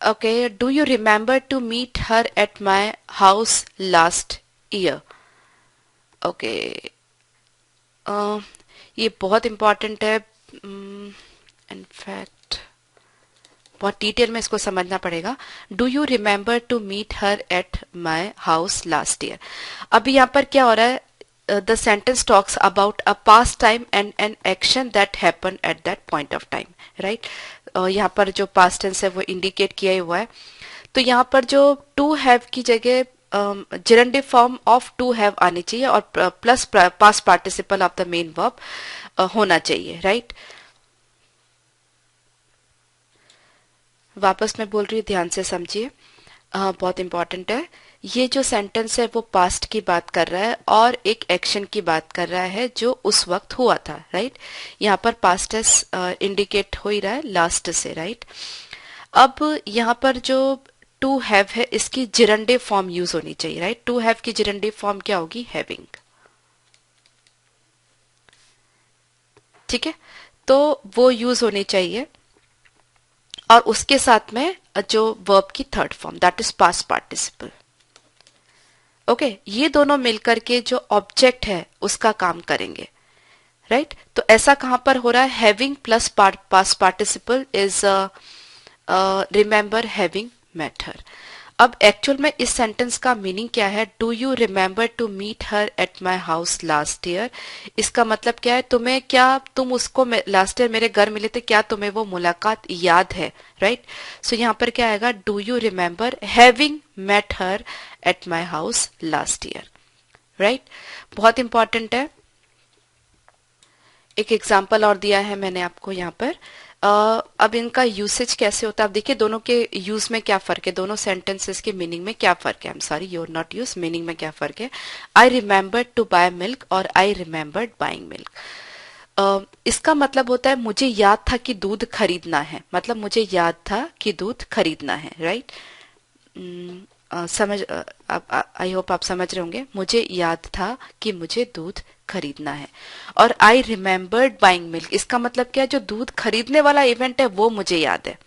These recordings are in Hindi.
Okay, do you remember to meet her at my house last year? Okay, ये बहुत इंपॉर्टेंट है। इनफैक्ट बहुत डिटेल में इसको समझना पड़ेगा। Do you remember to meet her at my house last year. अभी यहाँ पर क्या हो रहा है? The sentence talks about a past time and an action that happen at that point of time, right. यहाँ पर जो पास्ट टेंस है वो इंडिकेट किया हुआ है। तो यहाँ पर जो टू हैव की जगह जिरंडे फॉर्म ऑफ टू हैव आनी चाहिए और plus past participle of the main verb होना चाहिए, राइट। वापस मैं बोल रही हूँ, ध्यान से समझिए, बहुत इंपॉर्टेंट है। ये जो सेंटेंस है वो पास्ट की बात कर रहा है और एक एक्शन की बात कर रहा है जो उस वक्त हुआ था, राइट। यहाँ पर पास्ट टेंस इंडिकेट हो ही रहा है लास्ट से, राइट। अब यहाँ पर जो टू हैव है इसकी जिरंडे फॉर्म यूज होनी चाहिए, राइट। टू हैव की जिरंडे फॉर्म क्या होगी? हैविंग, ठीक है। तो वो यूज होनी चाहिए और उसके साथ में जो वर्ब की third form that is past participle. Okay, ये दोनों मिलकर के जो ऑब्जेक्ट है उसका काम करेंगे, राइट। तो ऐसा कहां पर हो रहा है? Having plus past participle is remember having matter. अब एक्चुअल में इस सेंटेंस का मीनिंग क्या है? Do you remember to meet her at my house last year. इसका मतलब क्या है? तुम्हें क्या, तुम उसको लास्ट ईयर मेरे घर मिले थे, क्या तुम्हें वो मुलाकात याद है, राइट। सो यहाँ पर क्या आएगा? Do you remember having met her at my house last year, right. बहुत इंपॉर्टेंट है। एक एग्जाम्पल और दिया है मैंने आपको यहाँ पर। अब इनका यूसेज कैसे होता है आप देखिए, दोनों के यूज में क्या फर्क है, दोनों सेंटेंसेस के मीनिंग में क्या फर्क है। I am sorry, you're not use, meaning में क्या फर्क है। आई रिमेम्बर्ड टू बाय मिल्क और आई रिमेम्बर्ड बाइंग मिल्क। इसका मतलब होता है मुझे याद था कि दूध खरीदना है, मतलब मुझे याद था कि दूध खरीदना है, राइट। समझ, आई होप आप समझ रहे होंगे। मुझे याद था कि मुझे दूध खरीदना है। और आई रिमेम्बर्ड बाइंग मिल्क, इसका मतलब क्या है? जो दूध खरीदने वाला इवेंट है वो मुझे याद है,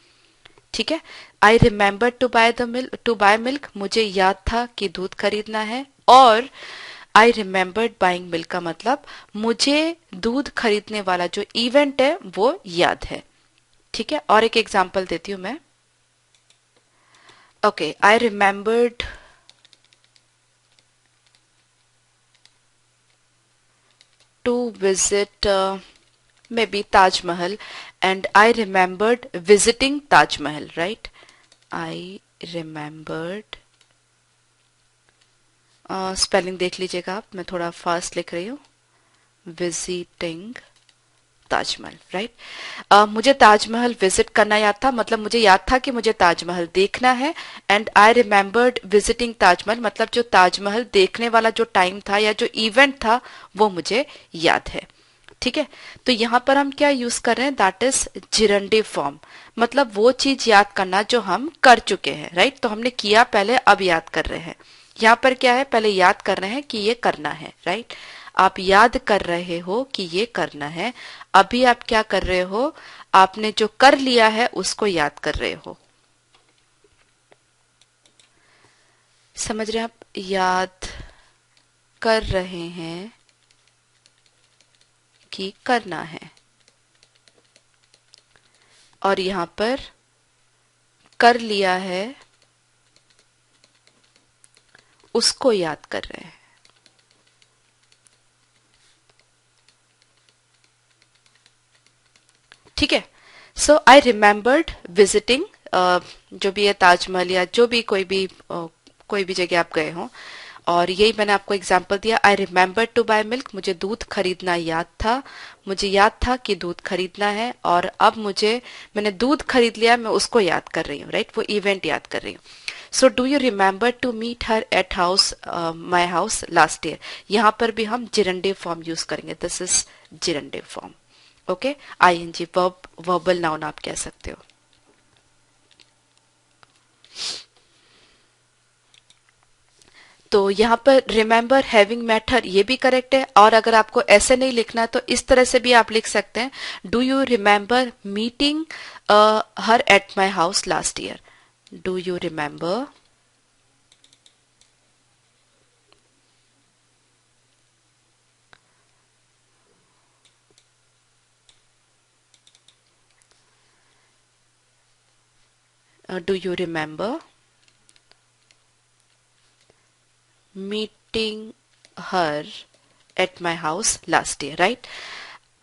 ठीक है। आई रिमेम्बर्ड टू बाय मिल्क, मुझे याद था कि दूध खरीदना है। और आई रिमेम्बर्ड बाइंग मिल्क का मतलब मुझे दूध खरीदने वाला जो इवेंट है वो याद है, ठीक है। और एक एग्जाम्पल देती हूं मैं। Okay, I remembered to visit maybe Taj Mahal and I remembered visiting Taj Mahal, right? I remembered, spelling देख लीजिएगा आप, मैं थोड़ा फास्ट लिख रही हूँ। Visiting Taj Mahal, right. मुझे ताजमहल विजिट करना याद था, मतलब मुझे याद था कि मुझे ताजमहल देखना है। And I remembered visiting Taj Mahal, मतलब जो ताजमहल देखने वाला जो टाइम था या जो इवेंट था वो मुझे याद है, ठीक है। तो यहाँ पर हम क्या यूज कर रहे हैं? दैट इज जिरंडे फॉर्म, मतलब वो चीज याद करना जो हम कर चुके हैं, राइट। तो हमने किया पहले, अब याद कर रहे हैं। यहाँ पर क्या है? पहले याद कर रहे हैं कि ये करना है, राइट। आप याद कर रहे हो कि ये करना है। अभी आप क्या कर रहे हो? आपने जो कर लिया है उसको याद कर रहे हो। समझ रहे हैं आप? याद कर रहे हैं कि करना है। और यहां पर कर लिया है, उसको याद कर रहे हैं। ठीक है। सो आई रिमेम्बर्ड विजिटिंग, जो भी है ताजमहल या जो भी कोई भी जगह आप गए हो, और यही मैंने आपको एग्जाम्पल दिया। I remember to buy milk, मुझे दूध खरीदना याद था, मुझे याद था कि दूध खरीदना है। और अब मैंने दूध खरीद लिया, मैं उसको याद कर रही हूँ, राइट, वो इवेंट याद कर रही हूँ। So do you remember to meet her at my house last year. यहाँ पर भी हम जिरंडे फॉर्म यूज करेंगे, this is gerund form. Okay, ING verbal noun आप कह सकते हो। तो यहाँ पर रिमेम्बर हैविंग मैटर ये भी करेक्ट है। और अगर आपको ऐसे नहीं लिखना तो इस तरह से भी आप लिख सकते हैं, do you remember meeting her at my house last year. Do you remember? Do you remember meeting her at my house last year? Right?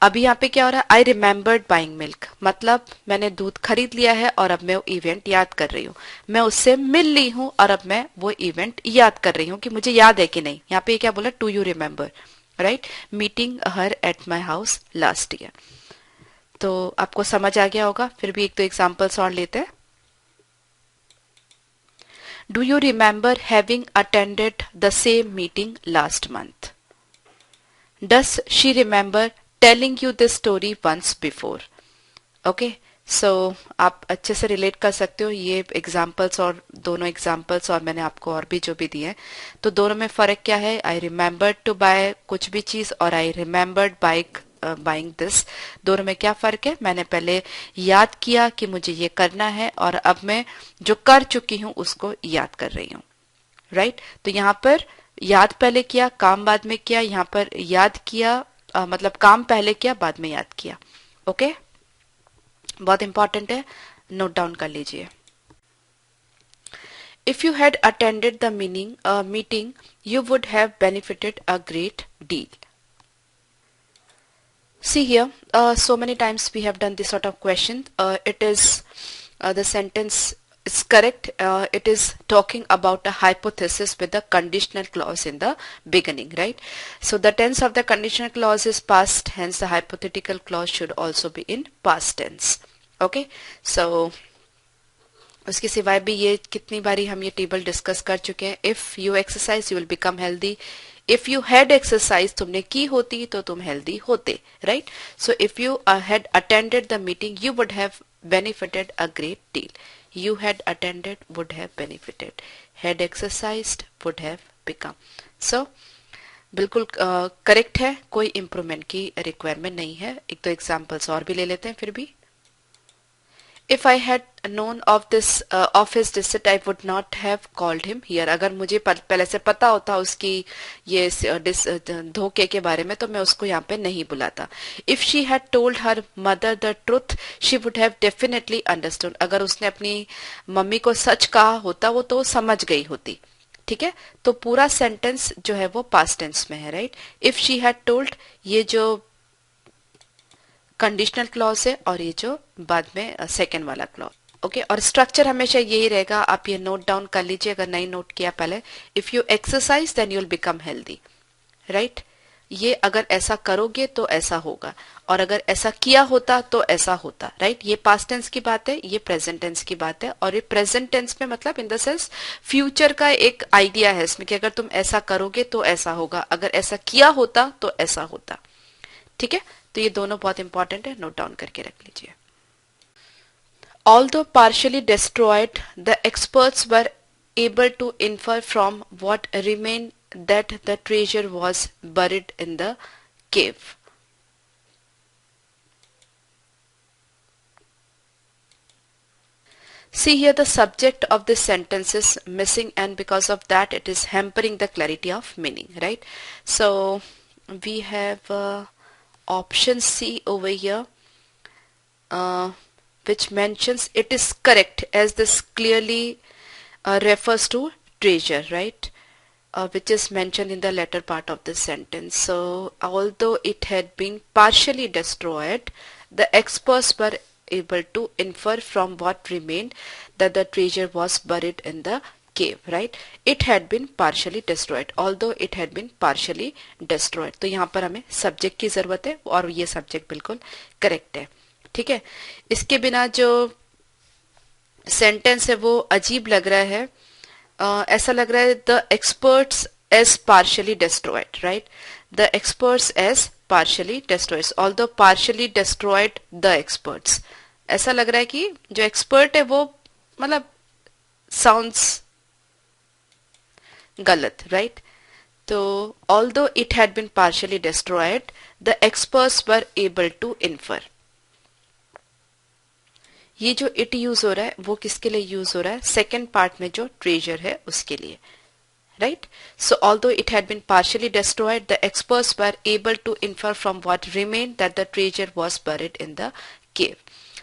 अभी यहाँ पे क्या हो रहा है? आई रिमेम्बर्ड बाइंग मिल्क, मतलब मैंने दूध खरीद लिया है और अब मैं वो इवेंट याद कर रही हूँ, मैं उससे मिल ली हूँ और अब मैं वो इवेंट याद कर रही हूँ कि मुझे याद है कि नहीं। यहाँ पे क्या बोला? Do you remember, right? Meeting her at my house last year. तो आपको समझ आ गया होगा। फिर भी एक दो एग्जाम्पल्स और लेते हैं। Do you remember having attended the same meeting last month? Does she remember telling you this story once before? Okay, so आप अच्छे से रिलेट कर सकते हो ये एग्जाम्पल्स, और दोनों एग्जाम्पल्स और मैंने आपको और भी जो भी दिए, तो दोनों में फर्क क्या है? आई रिमेम्बर्ड टू बाय कुछ भी चीज और आई रिमेम्बर्ड बाइंग दिस, दोनों में क्या फर्क है? मैंने पहले याद किया कि मुझे ये करना है और अब मैं जो कर चुकी हूँ उसको याद कर रही हूँ, राइट? तो यहाँ पर याद पहले किया, काम बाद में किया। यहाँ पर याद किया मतलब काम पहले किया, बाद में याद किया। ओके, बहुत इंपॉर्टेंट है, नोट डाउन कर लीजिए। If you had attended the meeting you would have benefited a great deal. See here, so many times we have done this sort of question. It is the sentence is correct. It is talking about a hypothesis with a conditional clause in the beginning, right? So the tense of the conditional clause is past, hence the hypothetical clause should also be in past tense. Okay, so उसके सिवाय भी ये कितनी बारी हम ये टेबल डिस्कस कर चुके हैं। If you exercise you will become healthy, if you had exercise तुमने की होती तो तुम हेल्दी होते, right? So if you had attended the meeting you would have benefited a great deal. You had attended would have benefited, had exercised would have become. So बिल्कुल करेक्ट है, कोई इंप्रूवमेंट की रिक्वायरमेंट नहीं है। एक तो एग्जाम्पल्स और भी ले लेते हैं फिर भी। If I had known of his visit, I would not have called him here. अगर मुझे पहले से पता होता उसकी ये धोखे के बारे में तो मैं उसको यहाँ पे नहीं बुलाता। If she had told her mother the truth, she would have definitely understood. अगर उसने अपनी मम्मी को सच कहा होता वो तो समझ गई होती। ठीक है, तो पूरा सेंटेंस जो है वो पास्ट टेंस में है, right? If she had told, ये जो कंडीशनल क्लॉज है और ये जो बाद में सेकेंड वाला क्लॉज। ओके, और स्ट्रक्चर हमेशा यही रहेगा, आप ये नोट डाउन कर लीजिए अगर नहीं नोट किया पहले। If you exercise then you will become healthy, right? ये अगर ऐसा करोगे तो ऐसा होगा, और अगर ऐसा किया होता तो ऐसा होता, राइट? ये पास्ट टेंस की बात है, ये प्रेजेंट टेंस की बात है, और ये प्रेजेंट टेंस में मतलब इन द सेंस फ्यूचर का एक आइडिया है इसमें कि अगर तुम ऐसा करोगे तो ऐसा होगा, अगर ऐसा किया होता तो ऐसा होता। ठीक है, तो ये दोनों बहुत इंपॉर्टेंट है, नोट डाउन करके रख लीजिए। Although partially destroyed, the experts were able to infer from what remained that the treasure was buried in the cave. See here, the subject of this sentence is missing, and because of that it is hampering the clarity of meaning, right? So we have option C over here, which mentions it is correct as this clearly refers to treasure, right? Which is mentioned in the latter part of the sentence. So although it had been partially destroyed, the experts were able to infer from what remained that the treasure was buried in the cave, right? It had been partially destroyed, although it had been partially destroyed. तो यहाँ पर हमें सब्जेक्ट की जरूरत है और ये सब्जेक्ट बिल्कुल करेक्ट है। ठीक है, इसके बिना जो सेंटेंस है वो अजीब लग रहा है। ऐसा लग रहा है the experts as partially destroyed, right? The experts as partially destroyed, although partially destroyed the experts. ऐसा लग रहा है कि जो एक्सपर्ट है वो मतलब साउंड्स गलत, राइट? तो although it had been partially destroyed the experts were able to infer, ये जो इट यूज हो रहा है वो किसके लिए यूज हो रहा है, सेकेंड पार्ट में जो ट्रेजर है उसके लिए, right? So although it had been partially destroyed, the experts were able to infer from what remained that the treasure was buried in the cave.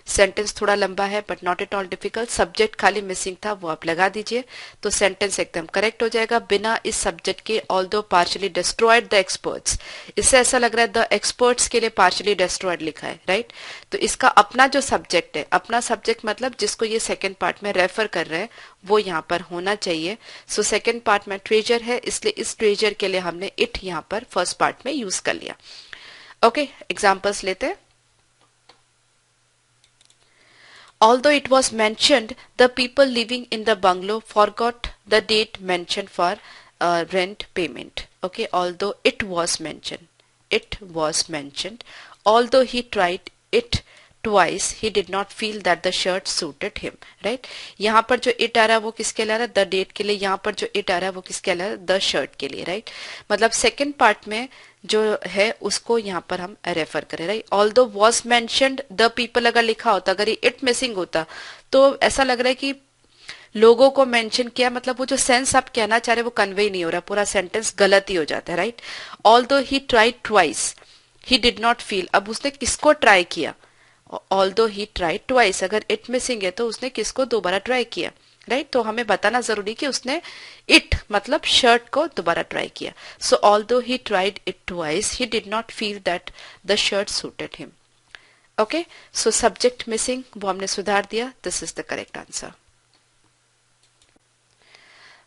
Sentence थोड़ा लंबा है but not at all difficult, subject खाली मिसिंग था वो आप लगा दीजिए तो सेंटेंस एकदम करेक्ट हो जाएगा बिना इस सब्जेक्ट के, although partially destroyed the experts. इससे ऐसा लग रहा है द एक्सपर्ट्स के लिए पार्शियली डिस्ट्रॉयड लिखा है, राइट? तो इसका अपना जो सब्जेक्ट है, अपना सब्जेक्ट मतलब जिसको ये सेकेंड पार्ट में रेफर कर रहे हैं वो यहाँ पर होना चाहिए। सो सेकेंड पार्ट में ट्रेजर है इसलिए इस ट्रेजर के लिए हमने इट यहाँ पर फर्स्ट पार्ट में यूज कर लिया। ओके, एग्जाम्पल्स लेते हैं। Although it was mentioned, the people living in the bungalow forgot the date mentioned for rent payment. Okay, although it was mentioned. Although he tried it twice, he did not feel that the shirt suited him. Right? यहाँ पर जो it आ रहा है वो किसके लिए आ रहा है, the date के लिए। यहाँ पर जो it आ रहा है वो किसके लिए आ रहा है, the shirt के लिए। राइट? मतलब सेकेंड पार्ट में जो है उसको यहाँ पर हम रेफर करें, right? Although was mentioned the people अगर लिखा होता, अगर ये इट मिसिंग होता तो ऐसा लग रहा है कि लोगों को मेंशन किया, मतलब वो जो सेंस आप कहना चाह रहे वो कन्वे नहीं हो रहा, पूरा सेंटेंस गलत ही हो जाता है, right? Although he tried twice he did not feel, अब उसने किसको ट्राई किया, ऑल्दो ही ट्राइड ट्वाइस, अगर इट मिसिंग है तो उसने किसको दोबारा ट्राई किया, राइट? तो हमें बताना जरूरी कि उसने इट मतलब शर्ट को दोबारा ट्राई किया। सो although he tried it twice he did not feel that the shirt suited him. Okay, so subject missing वो हमने सुधार दिया, this is the correct answer.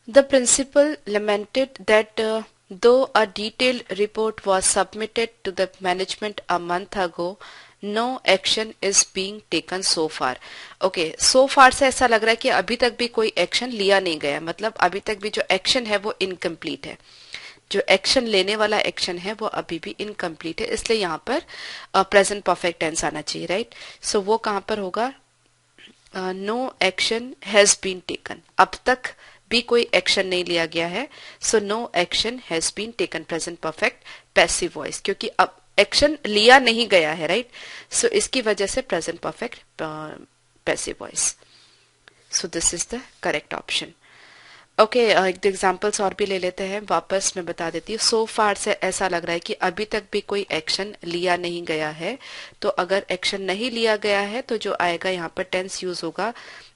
The principal lamented that though a detailed report was submitted to the management a month ago, no action is being taken so far. Okay, so far से ऐसा लग रहा है कि अभी तक भी कोई एक्शन लिया नहीं गया, मतलब अभी तक भी जो एक्शन है वो इनकम्प्लीट है, जो एक्शन लेने वाला एक्शन है वो अभी भी इनकम्प्लीट है, इसलिए यहाँ पर प्रेजेंट परफेक्ट टेंस आना चाहिए, राइट? सो वो कहाँ पर होगा, no action has been taken, अब तक भी कोई एक्शन नहीं लिया गया है। So no action has been taken, present perfect passive voice, क्योंकि अब एक्शन लिया नहीं गया है, राइट? सो इसकी वजह से present perfect passive voice. So this is the correct option. Okay, एक एग्जांपल्स और भी ले लेते हैं, वापस मैं बता देती हूँ। सो फार से ऐसा लग रहा है कि अभी तक भी कोई एक्शन लिया नहीं गया है, तो अगर एक्शन नहीं लिया गया है तो जो आएगा यहाँ पर टेंस यूज होगा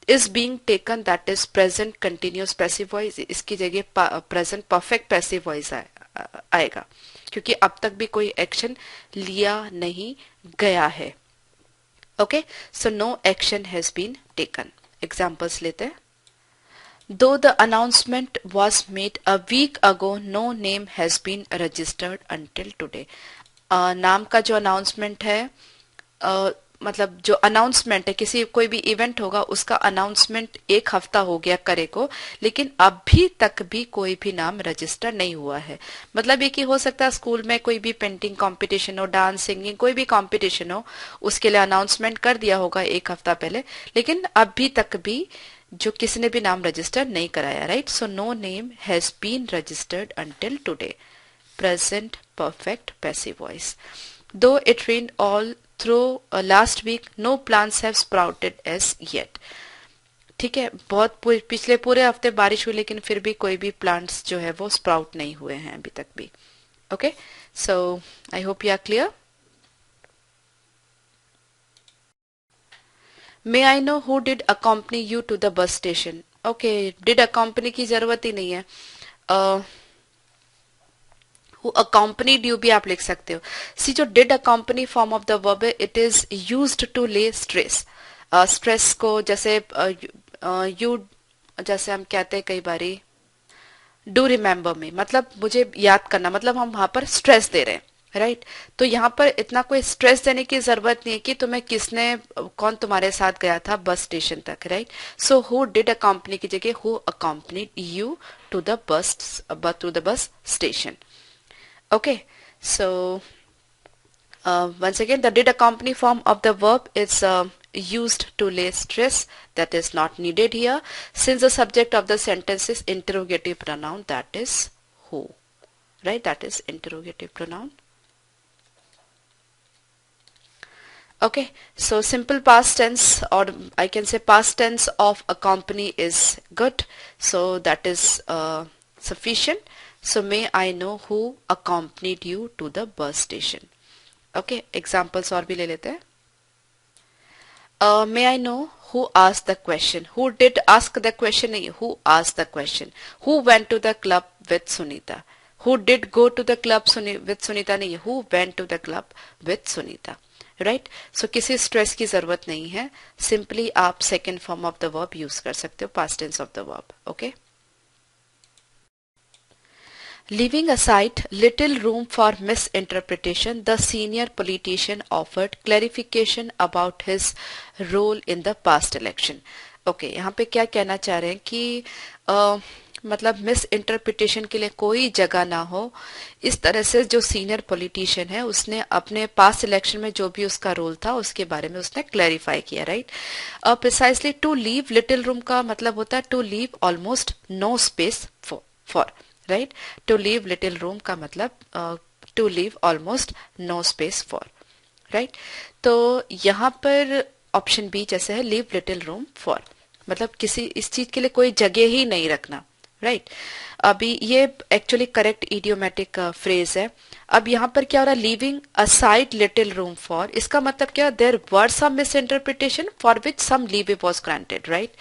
is being taken, that is present continuous passive voice, इसकी जगह प्रेजेंट परफेक्ट पैसिव वॉइस आएगा, क्योंकि अब तक भी कोई एक्शन लिया नहीं गया है। Okay, so no action has been taken. Examples लेते हैं। Though the announcement was made a week ago, no name has been registered until today. नाम का जो अनाउंसमेंट है, मतलब जो अनाउंसमेंट है, किसी कोई भी इवेंट होगा उसका अनाउंसमेंट एक हफ्ता हो गया करे को, लेकिन अभी तक भी कोई भी नाम रजिस्टर नहीं हुआ है। मतलब ये कि हो सकता है स्कूल में कोई भी पेंटिंग कंपटीशन हो, डांस सिंगिंग कोई भी कंपटीशन हो, उसके लिए अनाउंसमेंट कर दिया होगा एक हफ्ता पहले, लेकिन अभी तक भी जो किसी ने भी नाम रजिस्टर नहीं कराया, right? So no name has been registered until today, present perfect passive voice. Though it rained all through last week, no plants have sprouted as yet. ठीक है, बहुत पिछले पूरे हफ्ते बारिश हुई लेकिन फिर भी कोई भी प्लांट्स जो है वो स्प्राउट नहीं हुए हैं अभी तक भी। Okay, so I hope you are clear. May I know who did accompany you to the bus station. Okay, did accompany की जरूरत ही नहीं है, हु अकम्पनीड यू भी आप लिख सकते हो। सी जो did accompany form of the verb है, इट इज यूज्ड टू ले स्ट्रेस। स्ट्रेस को जैसे यू जैसे हम कहते हैं कई बारी डू रिमेम्बर मी, मतलब मुझे याद करना, मतलब हम वहां पर स्ट्रेस दे रहे हैं, राइट? तो यहाँ पर इतना कोई स्ट्रेस देने की जरूरत नहीं है कि तुम्हें किसने, कौन तुम्हारे साथ गया था बस स्टेशन तक, right? So who did accompany की जगह who accompanied you to the bus station. Okay, so once again the did accompany form of the verb is used to lay stress, that is not needed here since the subject of the sentence is interrogative pronoun, that is who, right? That is interrogative pronoun. Okay, so simple past tense, or I can say past tense of accompany is good. So that is sufficient. So may I know who accompanied you to the bus station? Okay, examples और भी ले लेते हैं. May I know who asked the question? Who did ask the question? नहीं, who asked the question? Who went to the club with Sunita? Who did go to the club with Sunita? नहीं, who went to the club with Sunita? Right so किसी स्ट्रेस की जरूरत नहीं है. सिंपली आप second form of the verb use कर सकते हो, past tense of the verb. Okay, leaving aside little room for misinterpretation, the senior politician offered clarification about his role in the past election. Okay, यहाँ पे क्या कहना चाह रहे हैं कि मतलब मिस इंटरप्रिटेशन के लिए कोई जगह ना हो, इस तरह से जो सीनियर पॉलिटिशियन है उसने अपने पास्ट इलेक्शन में जो भी उसका रोल था उसके बारे में उसने क्लैरिफाई किया. Right, precisely to leave little room का मतलब होता है to leave almost no space for. Right, to leave little room का मतलब to leave almost no space for. Right, तो यहाँ पर ऑप्शन बी जैसे है, लीव लिटिल रूम फॉर मतलब किसी इस चीज के लिए कोई जगह ही नहीं रखना. राइट, अभी ये एक्चुअली करेक्ट इडियोमेटिक फ्रेज है. अब यहाँ पर क्या हो रहा है, leaving aside little room for, इसका मतलब क्या, there were some misinterpretation for which some leave was granted. Right,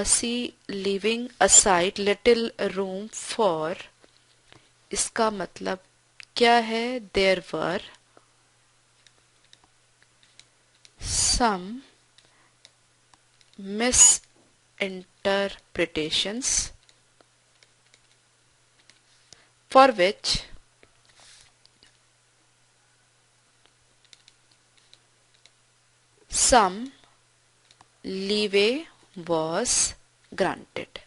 see leaving aside little room for, इसका मतलब क्या है, there were some mis interpretations for which some leeway was granted.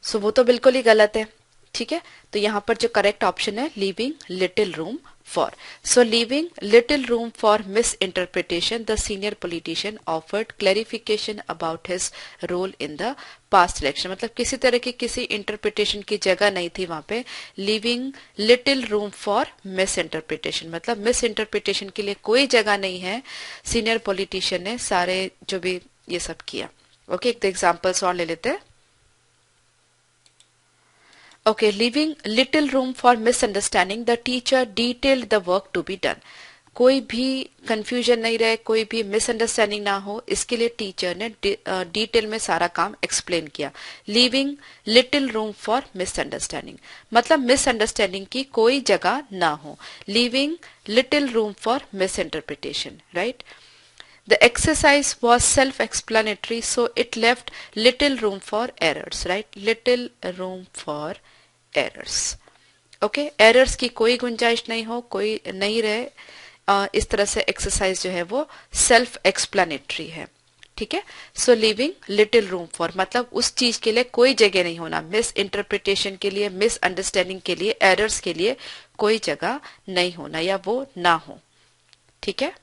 So वो तो बिल्कुल ही गलत है. ठीक है, तो यहां पर जो करेक्ट ऑप्शन है, leaving little room for. So leaving little room for misinterpretation, the senior politician offered clarification about his role in the past election. मतलब किसी तरह की किसी इंटरप्रिटेशन की जगह नहीं थी वहां पे. Leaving little room for misinterpretation मतलब मिस इंटरप्रिटेशन के लिए कोई जगह नहीं है. सीनियर पॉलिटिशियन ने सारे जो भी ये सब किया. ओके, एक एग्जांपल्स और ले लेते हैं. Okay, leaving little room for misunderstanding, the teacher detailed the work to be done. कोई भी कंफ्यूजन नहीं रहे, कोई भी मिसअंडरस्टैंडिंग ना हो, इसके लिए टीचर ने डिटेल में सारा काम एक्सप्लेन किया. Leaving little room for misunderstanding मतलब मिसअंडरस्टैंडिंग की कोई जगह ना हो. Leaving little room for miss interpretation. Right, the exercise was self-explanatory, so it left little room for errors. Right, little room for errors. Okay, errors की कोई गुंजाइश नहीं हो, कोई नहीं रहे. इस तरह से एक्सरसाइज जो है वो सेल्फ एक्सप्लेनेटरी है. ठीक है, सो लिविंग लिटिल रूम फॉर मतलब उस चीज के लिए कोई जगह नहीं होना, मिस इंटरप्रिटेशन के लिए, मिस अंडरस्टैंडिंग के लिए, एरर्स के लिए कोई जगह नहीं होना या वो ना हो. ठीक है,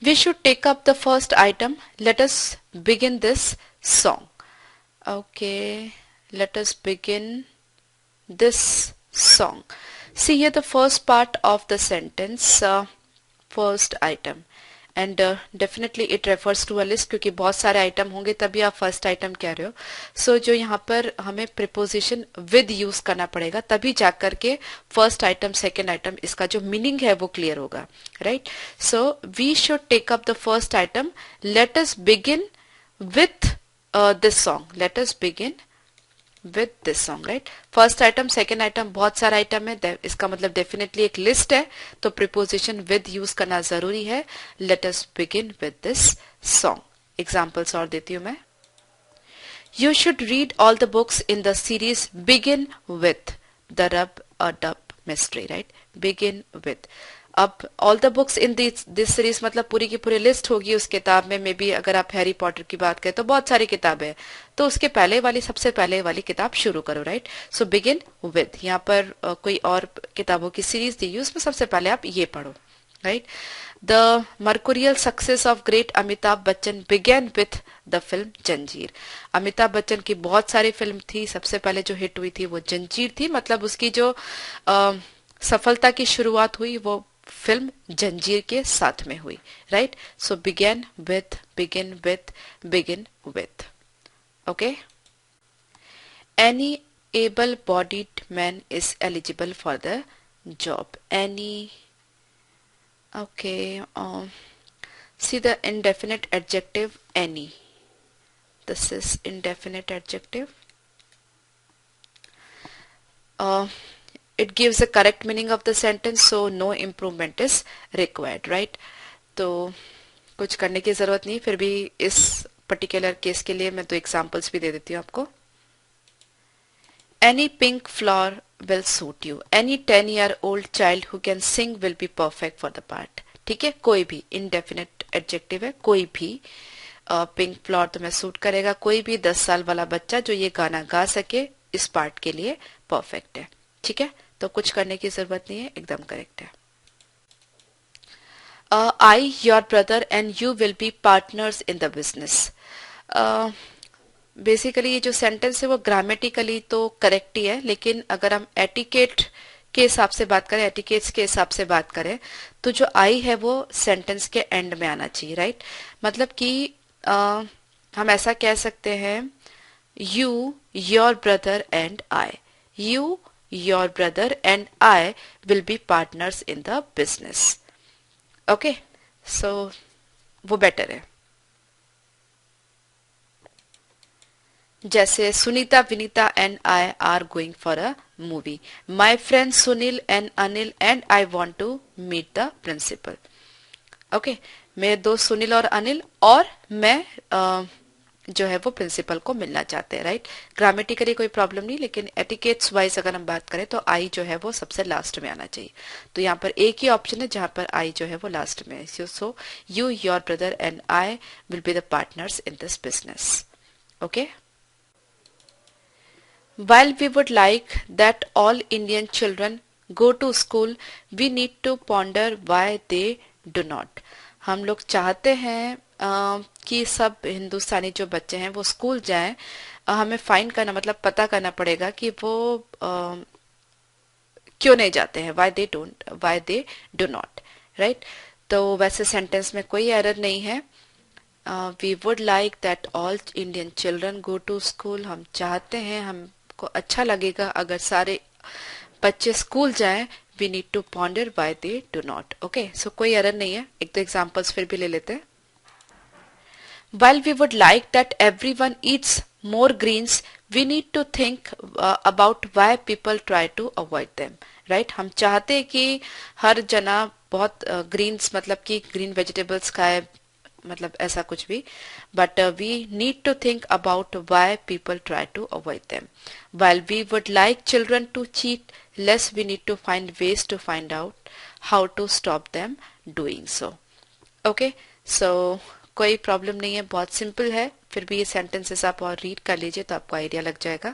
we should take up the first item. Let us begin this song. Okay, let us begin this song. See here the first part of the sentence, first item, and definitely it refers to a list क्योंकि बहुत सारे आइटम होंगे तभी आप फर्स्ट आइटम कह रहे हो. सो जो यहाँ पर हमें प्रिपोजिशन विद यूज करना पड़ेगा तभी जाकर के फर्स्ट आइटम सेकेंड आइटम इसका जो मीनिंग है वो क्लियर होगा. Right, so we should take up the first item. Let us begin with this song. Let us begin with this song. Right, first item second item बहुत सारा आइटम है, इसका मतलब डेफिनेटली एक लिस्ट है, तो प्रिपोजिशन विद यूज करना जरूरी है. Let us begin with this song. Examples और देती हूं मैं. You should read all the books in the series begin with the rub a dub mystery. Right, begin with. अब all the books in this series मतलब पूरी की पूरी लिस्ट होगी उस किताब में. मे बी अगर आप हैरी पॉटर की बात करें तो बहुत सारी किताबें हैं, तो उसके पहले वाली सबसे पहले वाली किताब शुरू करो. Right, so begin with. यहाँ पर कोई और किताबों की सीरीज दी हुई उसमें सबसे पहले आप ये पढ़ो. Right. The mercurial success of great Amitabh Bachchan began with the film Zanjeer. Amitabh Bachchan की बहुत सारी फिल्म थी, सबसे पहले जो हिट हुई थी वो जंजीर थी. मतलब उसकी जो सफलता की शुरुआत हुई वो फिल्म जंजीर के साथ में हुई. Right. So began with, begin with, begin with. Okay. Any able bodied man is eligible for the job. Any. Okay. See the indefinite adjective any. This is indefinite adjective. uh, it gives the correct meaning of the sentence, so no improvement is required. Right. तो कुछ करने की जरूरत नहीं. फिर भी इस पर्टिकुलर केस के लिए मैं दो एग्जांपल्स भी दे देती हूँ आपको. Any pink flower will suit you. Any 10-year-old child who can sing will be perfect for the part. ठीक है. कोई भी indefinite adjective है. कोई भी पिंक फ्लावर तुम्हें सूट करेगा. कोई भी 10 साल वाला बच्चा जो ये गाना गा सके इस पार्ट के लिए परफेक्ट है. ठीक है. तो कुछ करने की जरूरत नहीं है, एकदम करेक्ट है. I, your brother and you will be partners in the business. Basically ये जो सेंटेंस है वो ग्रामेटिकली तो करेक्ट ही है, लेकिन अगर हम एटिकेट के हिसाब से बात करें, एटिकेट्स के हिसाब से बात करें, तो जो आई है वो सेंटेंस के एंड में आना चाहिए. राइट. मतलब कि हम ऐसा कह सकते हैं you, your brother and I. You, your brother and I will be partners in the business. Okay. So वो बेटर है. जैसे Sunita, Vinita and I are going for a movie. My friend Sunil and Anil and I want to meet the principal. Okay. मेरे दोस्त सुनील और अनिल और मैं जो है वो प्रिंसिपल को मिलना चाहते हैं. राइट. ग्रामेटिकली कोई प्रॉब्लम नहीं, लेकिन एटिकेट्स वाइज अगर हम बात करें तो आई जो है वो सबसे लास्ट में आना चाहिए. तो यहाँ पर एक ही ऑप्शन है जहां पर आई जो है वो लास्ट में है. So you, your brother and I will be the partners in this business. Okay. While we would like that all Indian children go to school, we need to ponder why they do not. हम लोग चाहते हैं कि सब हिंदुस्तानी जो बच्चे हैं वो स्कूल जाएं. हमें फाइंड करना, मतलब पता करना पड़ेगा कि वो क्यों नहीं जाते हैं. why they do not. Right. तो वैसे सेंटेंस में कोई एरर नहीं है. We would like that all Indian children go to school. हम चाहते हैं, हमको अच्छा लगेगा अगर सारे बच्चे स्कूल जाएं. We need to ponder why they do not. Okay, so कोई एरर नहीं है. एक दो एग्जांपल्स फिर भी ले लेते हैं. While we would like that everyone eats more greens, we need to think about why people try to avoid them. Right? हम चाहते हैं कि हर जना बहुत ग्रीन्स मतलब कि ग्रीन वेजिटेबल्स खाए, मतलब ऐसा कुछ भी. But we need to think about why people try to avoid them. While we would like children to cheat less, we need to find ways to find out how to stop them doing so. Okay. So कोई प्रॉब्लम नहीं है, बहुत सिंपल है. फिर भी ये सेंटेंसेस आप और रीड कर लीजिए तो आपको आइडिया लग जाएगा.